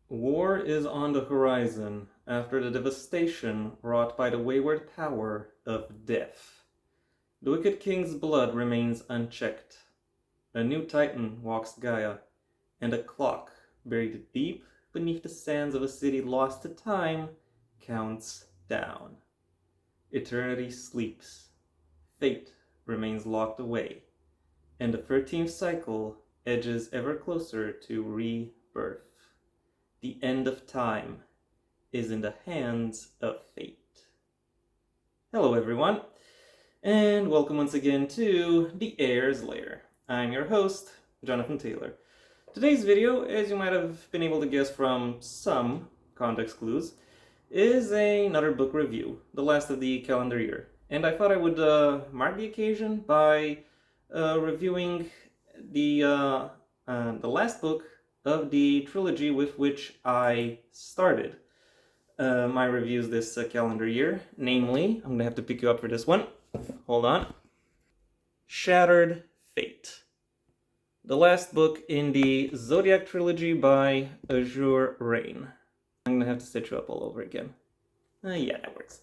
War is on the horizon after the devastation wrought by the wayward power of death. The wicked king's blood remains unchecked. A new titan walks Gaia, and a clock buried deep beneath the sands of a city lost to time counts down. Eternity sleeps. Fate remains locked away, and the 13th cycle edges ever closer to rebirth. The end of time is in the hands of fate. Hello everyone, and welcome once again to the Heir's Lair. I'm your host, Jonathan Taylor. Today's video, as you might have been able to guess from some context clues, is another book review, the last of the calendar year. And I thought I would mark the occasion by reviewing the last book of the trilogy with which I started my reviews this calendar year. Namely, I'm going to have to pick you up for this one. Hold on. Shattered Fate. The last book in the Zodiac trilogy by Azure Rain. I'm going to have to set you up all over again. Yeah, that works.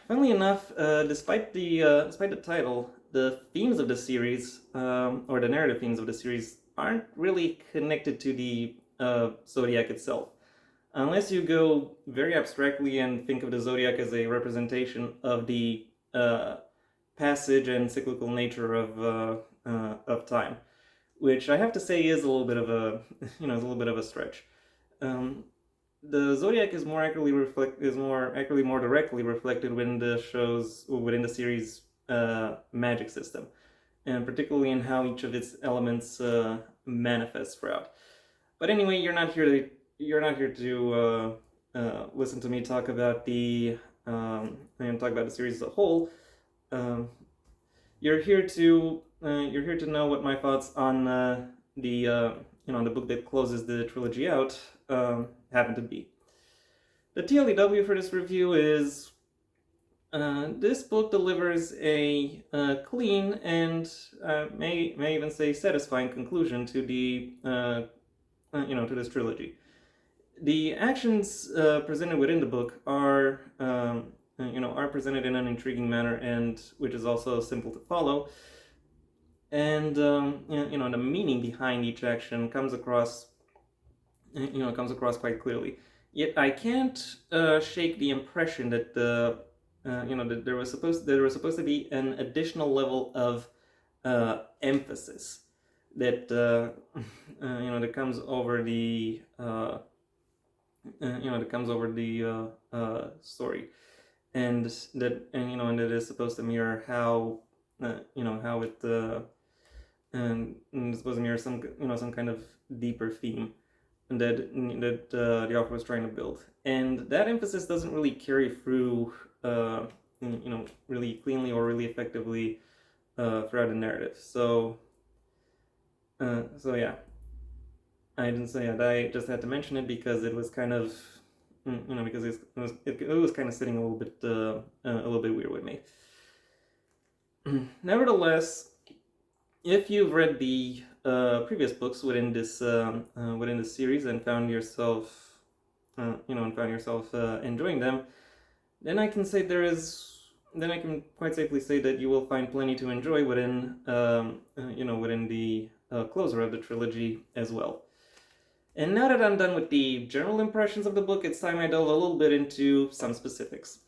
Funnily enough, despite the title, the themes of the series, or the narrative themes of the series, aren't really connected to the Zodiac itself. Unless you go very abstractly and think of the Zodiac as a representation of the passage and cyclical nature of time, which I have to say is a little bit of a is a little bit of a stretch. The Zodiac is more accurately more directly reflected within the series magic system, and particularly in how each of its elements manifests throughout. But anyway, you're not here to listen to me talk about the series as a whole. You're here to know what my thoughts on the book that closes the trilogy out happen to be. The TLEW for this review is this book delivers a clean and may even say satisfying conclusion to the to this trilogy. The actions presented within the book are presented in an intriguing manner, and which is also simple to follow. And the meaning behind each action comes across quite clearly. Yet I can't shake the impression that that there was supposed to be an additional level of emphasis that that comes over the story, and that is supposed to mirror how how it and it's supposed to mirror some kind of deeper theme that the author was trying to build, and that emphasis doesn't really carry through really cleanly or really effectively throughout the narrative. So yeah, I didn't say it. I just had to mention it because it was kind of because it was kind of sitting a little bit weird with me. Nevertheless, if you've read the previous books within this series and found yourself enjoying them, then I can quite safely say that you will find plenty to enjoy within within the closer of the trilogy as well. And now that I'm done with the general impressions of the book, it's time I delve a little bit into some specifics.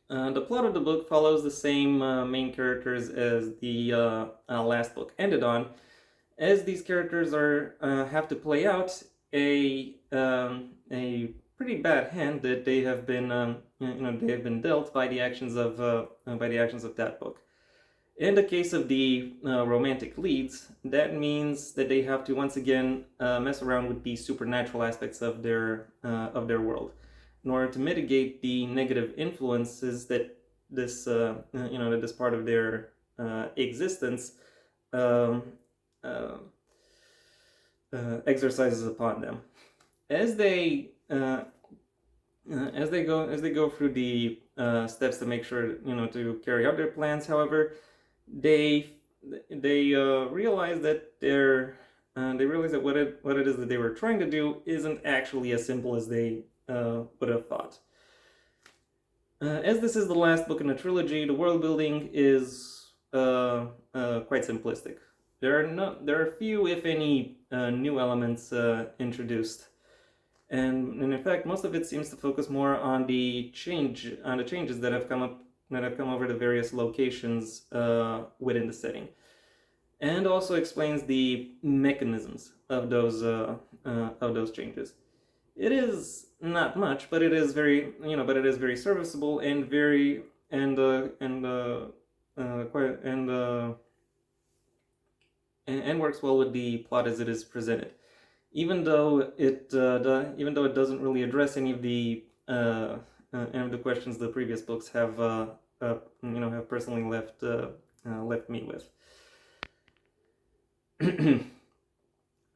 The plot of the book follows the same main characters as the last book ended on, as these characters have to play out a pretty bad hand that they have been dealt by the actions of that book. In the case of the romantic leads, that means that they have to once again mess around with the supernatural aspects of their world, in order to mitigate the negative influences that this this part of their existence exercises upon them. As they go through the steps to make sure to carry out their plans, however, they realize that they realize that what it is that they were trying to do isn't actually as simple as they would have thought. As this is the last book in the trilogy, the world building is quite simplistic. There are few, if any, new elements introduced, and in fact, most of it seems to focus more on the changes that have come over the various locations within the setting, and also explains the mechanisms of those changes. It is not much, but it is very serviceable and very quite and works well with the plot as it is presented. Even though it doesn't really address any of the questions the previous books have personally left me with.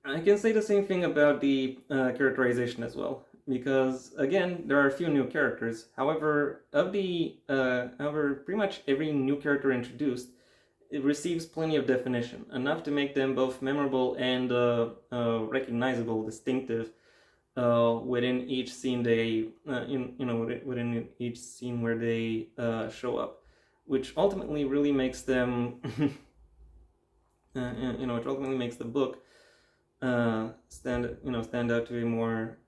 I can say the same thing about the characterization as well, because again, there are a few new characters. However, pretty much every new character introduced, it receives plenty of definition, enough to make them both memorable and recognizable, distinctive within each scene within each scene where they show up, which ultimately really makes them, which ultimately makes the book stand out to a more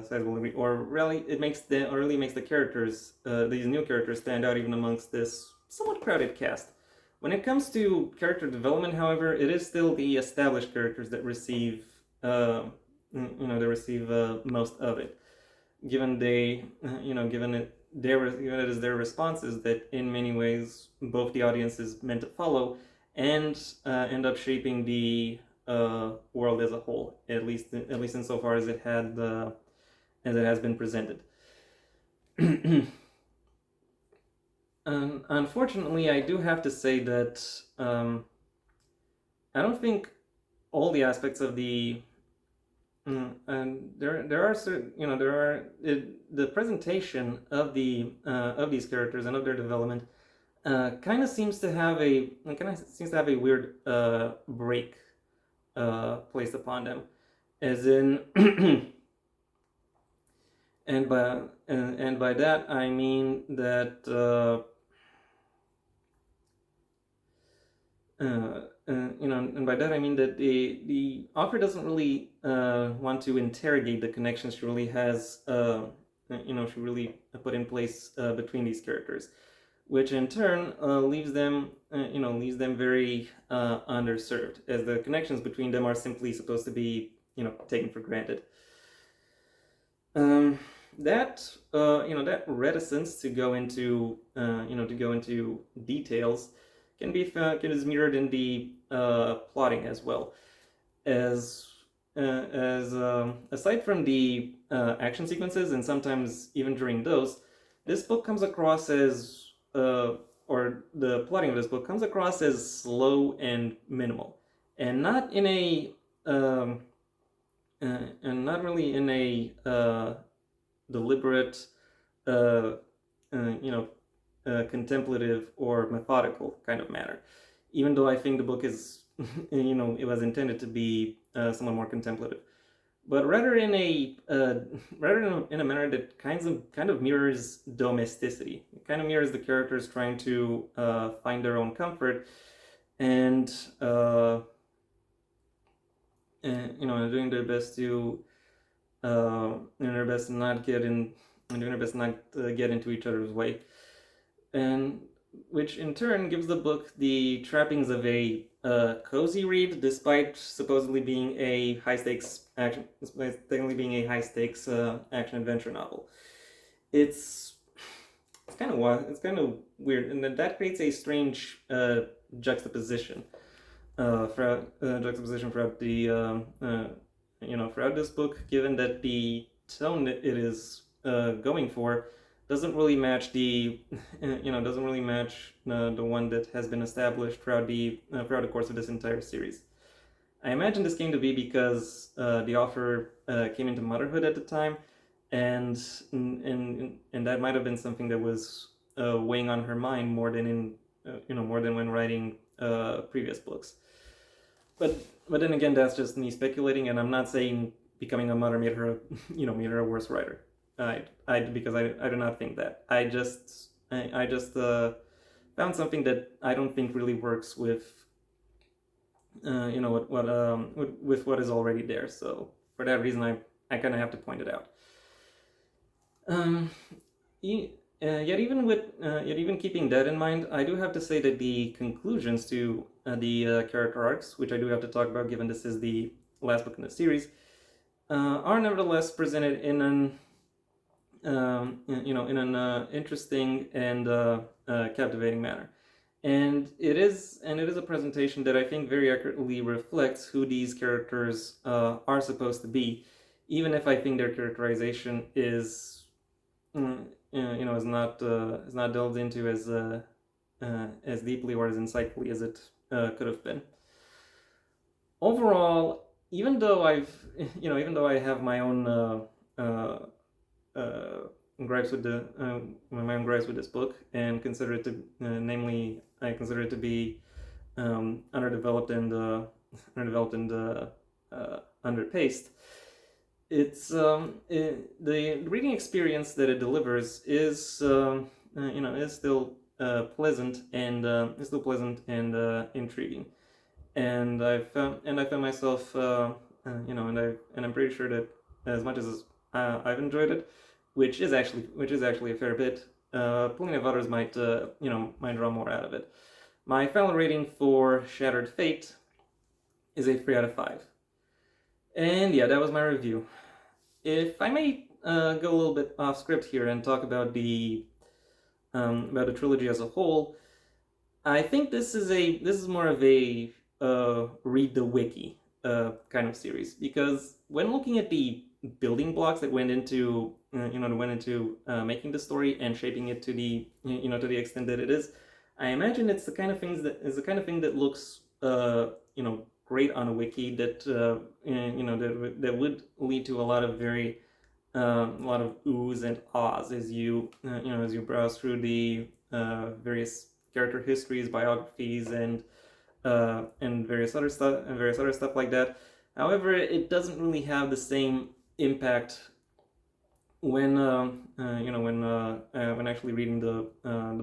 sizable degree, or really makes the characters, these new characters, stand out even amongst this somewhat crowded cast. When it comes to character development, however, it is still the established characters that receive most of it, given it is their responses that in many ways both the audience is meant to follow and end up shaping the world as a whole, at least insofar as it has been presented. Unfortunately, I do have to say that I don't think all the aspects of the and there are certain the presentation of these characters and of their development kind of seems to have a weird break placed upon them, as in and by that I mean that and by that I mean that the author doesn't really want to interrogate the connections she really has she really put in place between these characters, which in turn leaves them very underserved, as the connections between them are simply supposed to be taken for granted. That reticence to go into details is mirrored in the plotting as well, as aside from the action sequences, and sometimes even during those, this book comes across as or the plotting of this book comes across as slow and minimal, and not in a and not really in a deliberate contemplative or methodical kind of manner, even though I think the book is it was intended to be somewhat more contemplative, but rather in a manner that kind of mirrors domesticity. It kind of mirrors the characters trying to find their own comfort and doing their best to not get into each other's way, and which in turn gives the book the trappings of a cozy read, despite supposedly being a high stakes action adventure novel. It's kind of wild. It's kind of weird, and that creates a strange juxtaposition throughout this book, given that the tone that it is going for doesn't really match the one that has been established throughout the course of this entire series. I imagine this came to be because the author came into motherhood at the time, and that might have been something that was weighing on her mind more than when writing previous books. But then again, that's just me speculating, and I'm not saying becoming a mother made her made her a worse writer. Because I do not think that. I just found something that I don't think really works with with what is already there. So for that reason, I kind of have to point it out. Yet even keeping that in mind, I do have to say that the conclusions to the character arcs, which I do have to talk about, given this is the last book in the series, are nevertheless presented in an interesting and captivating manner. And it is a presentation that I think very accurately reflects who these characters are supposed to be, even if I think their characterization is is not delved into as deeply or as insightfully as it could have been. Overall, even though I have my own gripes with my own gripes with this book, and consider it to, namely, I consider it to be underdeveloped and underpaced. It's the reading experience that it delivers is still pleasant and intriguing, and I found myself and I'm pretty sure that as much as I've enjoyed it, which is actually a fair bit, plenty of others might draw more out of it. My final rating for Shattered Fate is a 3 out of 5. And yeah, that was my review. If I may go a little bit off script here and talk about the trilogy as a whole, I think this is more of a read the wiki kind of series, because when looking at the building blocks that went into making the story and shaping it to the extent that it is, I imagine it's the kind of thing that looks great on a wiki, that that would lead to a lot of oohs and ahs as you browse through the various character histories, biographies, and various other stuff like that. However, it doesn't really have the same impact when actually reading the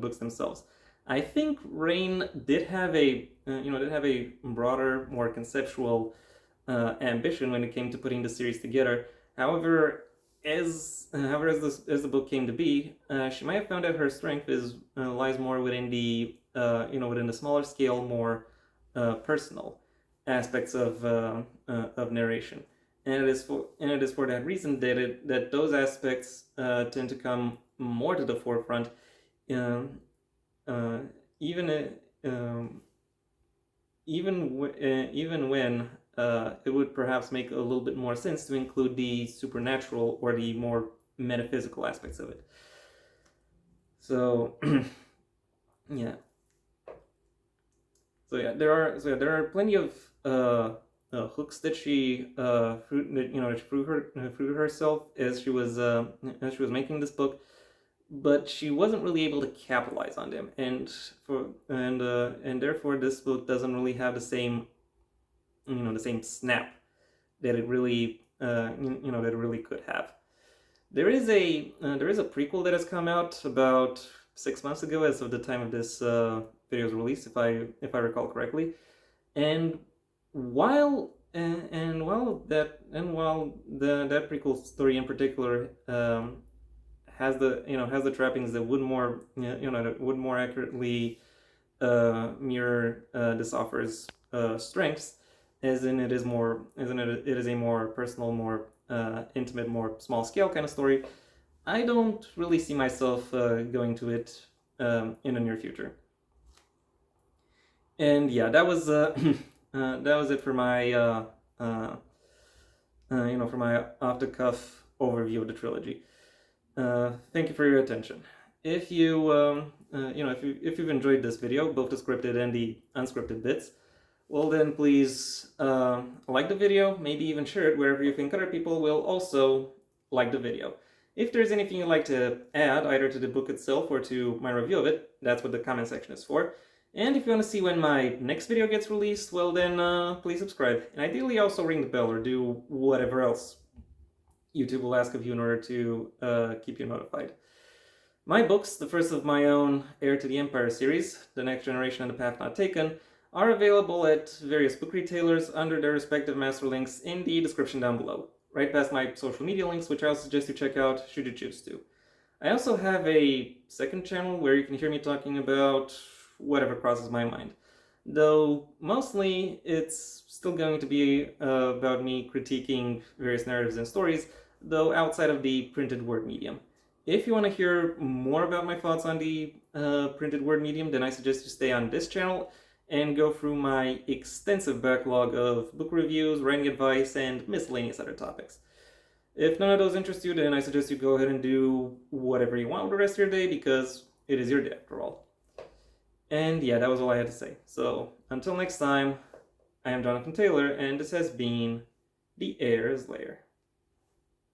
books themselves. I think Rain did have a broader, more conceptual ambition when it came to putting the series together. However, as the book came to be, she might have found that her strength lies more within the within the smaller scale, more personal aspects of narration, and it is for that reason that those aspects tend to come more to the forefront. Even when it would perhaps make a little bit more sense to include the supernatural or the more metaphysical aspects of it. So yeah. There are plenty of hooks that she threw herself as she was making this book, but she wasn't really able to capitalize on them, and therefore this book doesn't really have the same snap that it really could have. There is a prequel that has come out about 6 months ago, as of the time of this video's release, if I recall correctly, and while that prequel story in particular has the trappings that would more accurately mirror this offer's strengths, as in it is a more personal, more intimate, more small scale kind of story. I don't really see myself going to it in the near future. And yeah, that was it for my for my off the cuff overview of the trilogy. Thank you for your attention. If if you've enjoyed this video, both the scripted and the unscripted bits, well then please like the video, maybe even share it wherever you think other people will also like the video. If there's anything you'd like to add, either to the book itself or to my review of it, that's what the comment section is for. And if you want to see when my next video gets released, well then please subscribe. And ideally also ring the bell or do whatever else YouTube will ask of you in order to keep you notified. My books, the first of my own Heir to the Empire series, The Next Generation and The Path Not Taken, are available at various book retailers under their respective master links in the description down below, right past my social media links, which I'll suggest you check out should you choose to. I also have a second channel where you can hear me talking about whatever crosses my mind, though mostly it's still going to be about me critiquing various narratives and stories, though outside of the printed word medium. If you want to hear more about my thoughts on the printed word medium, then I suggest you stay on this channel and go through my extensive backlog of book reviews, writing advice, and miscellaneous other topics. If none of those interest you, then I suggest you go ahead and do whatever you want with the rest of your day, because it is your day after all. And yeah, that was all I had to say. So until next time, I am Jonathan Taylor, and this has been The Heir's Lair.